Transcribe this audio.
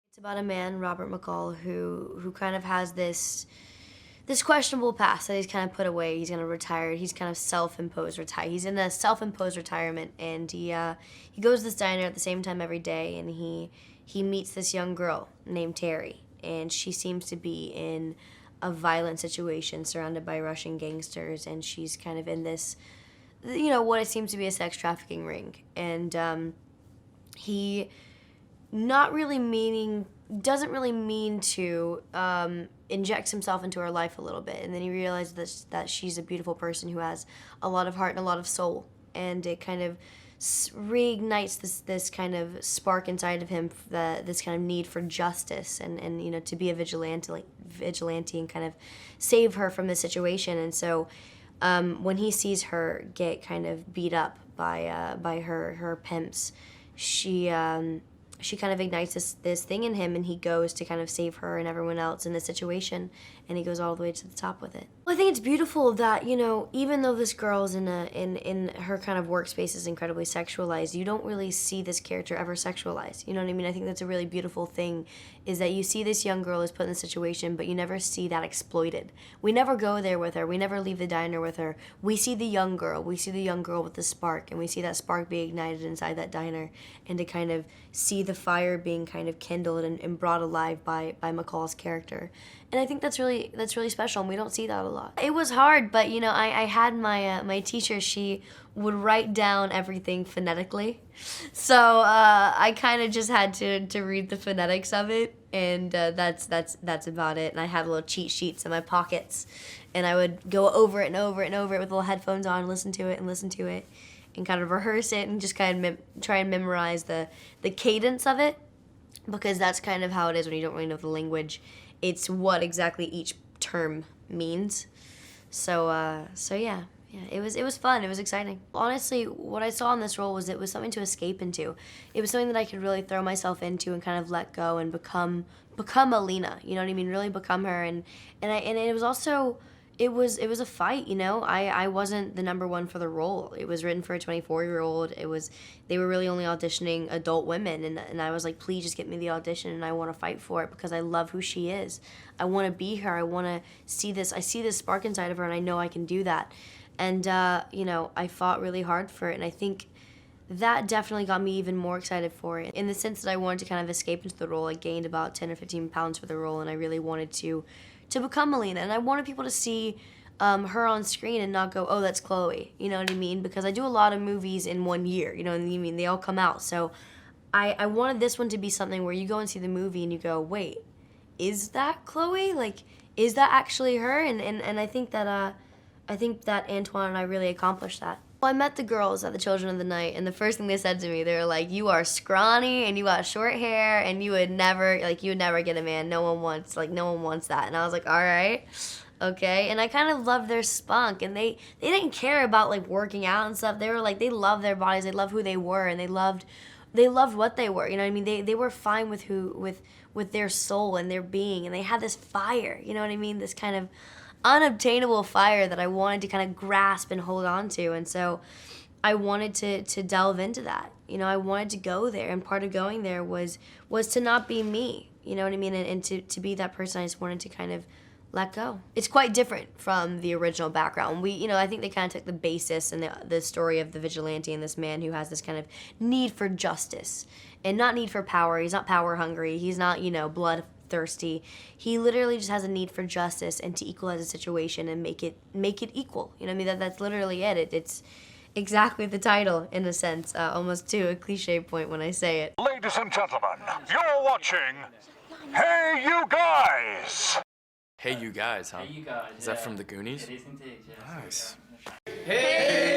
It's about a man, Robert McCall, who kind of has this questionable past that he's kind of put away. He's gonna retire. He's kind of self-imposed retire. He's in a self-imposed retirement, and he goes to this diner at the same time every day, and he meets this young girl named Terry, and she seems to be in a violent situation, surrounded by Russian gangsters, and she's kind of in this, what it seems to be a sex trafficking ring, and he doesn't really mean to injects himself into her life a little bit, and then he realizes that she's a beautiful person who has a lot of heart and a lot of soul, and it kind of reignites this kind of spark inside of him, this kind of need for justice and to be a vigilante and kind of save her from this situation. And so when he sees her get kind of beat up by her pimps, she kind of ignites this thing in him, and he goes to kind of save her and everyone else in this situation, and he goes all the way to the top with it. Well, I think it's beautiful that, even though this girl's in her kind of workspace is incredibly sexualized, you don't really see this character ever sexualized. You know what I mean? I think that's a really beautiful thing, is that you see this young girl is put in this situation, but you never see that exploited. We never go there with her. We never leave the diner with her. We see the young girl. We see the young girl with the spark, and we see that spark be ignited inside that diner, and to kind of see the fire being kind of kindled and brought alive by McCall's character. And I think that's really special, and we don't see that a lot. It was hard, but I had my teacher. She would write down everything phonetically, so I kind of just had to read the phonetics of it, and that's about it. And I had little cheat sheets in my pockets, and I would go over it and over it and over it with little headphones on, and listen to it, and kind of rehearse it, and just kind of try and memorize the cadence of it, because that's kind of how it is when you don't really know the language. It's what exactly each term means. So yeah, it was fun. It was exciting. Honestly, what I saw in this role was it was something to escape into. It was something that I could really throw myself into and kind of let go and become Alina. You know what I mean? Really become her. And it was also. It was a fight, I wasn't the number one for the role. It was written for a 24-year-old. They were really only auditioning adult women, and I was like, please just get me the audition, and I want to fight for it because I love who she is. I want to be her. I want to see this. I see this spark inside of her, and I know I can do that. And I fought really hard for it, and I think that definitely got me even more excited for it. In the sense that I wanted to kind of escape into the role, I gained about 10 or 15 pounds for the role, and I really wanted to become Alina, and I wanted people to see her on screen and not go, oh, that's Chloë, you know what I mean? Because I do a lot of movies in 1 year, you know what I mean? They all come out, so I wanted this one to be something where you go and see the movie and you go, wait, is that Chloë? Like, is that actually her? And I think that Antoine and I really accomplished that. Well, I met the girls at the Children of the Night, and the first thing they said to me, they were like, you are scrawny, and you got short hair, and you would never get a man. No one wants that. And I was like, all right, okay. And I kind of loved their spunk, and they didn't care about, like, working out and stuff. They were like, they loved their bodies, they loved who they were, and they loved what they were, you know what I mean? They were fine with their soul and their being, and they had this fire, you know what I mean? This kind of unobtainable fire that I wanted to kind of grasp and hold on to. And so I wanted to delve into that. I wanted to go there, and part of going there was to not be me, you know what I mean? And to be that person. I just wanted to kind of let go. It's quite different from the original background. I think they kind of took the basis and the story of the vigilante and this man who has this kind of need for justice and not need for power. He's not power hungry. He's not, bloodthirsty. He literally just has a need for justice and to equalize a situation and make it equal. You know what I mean? That's literally it. It's exactly the title, in a sense, almost to a cliche point when I say it. Ladies and gentlemen, you're watching Hey You Guys! Hey You Guys, huh? Hey You Guys. Is that from the Goonies? It is indeed, yes. Nice. Hey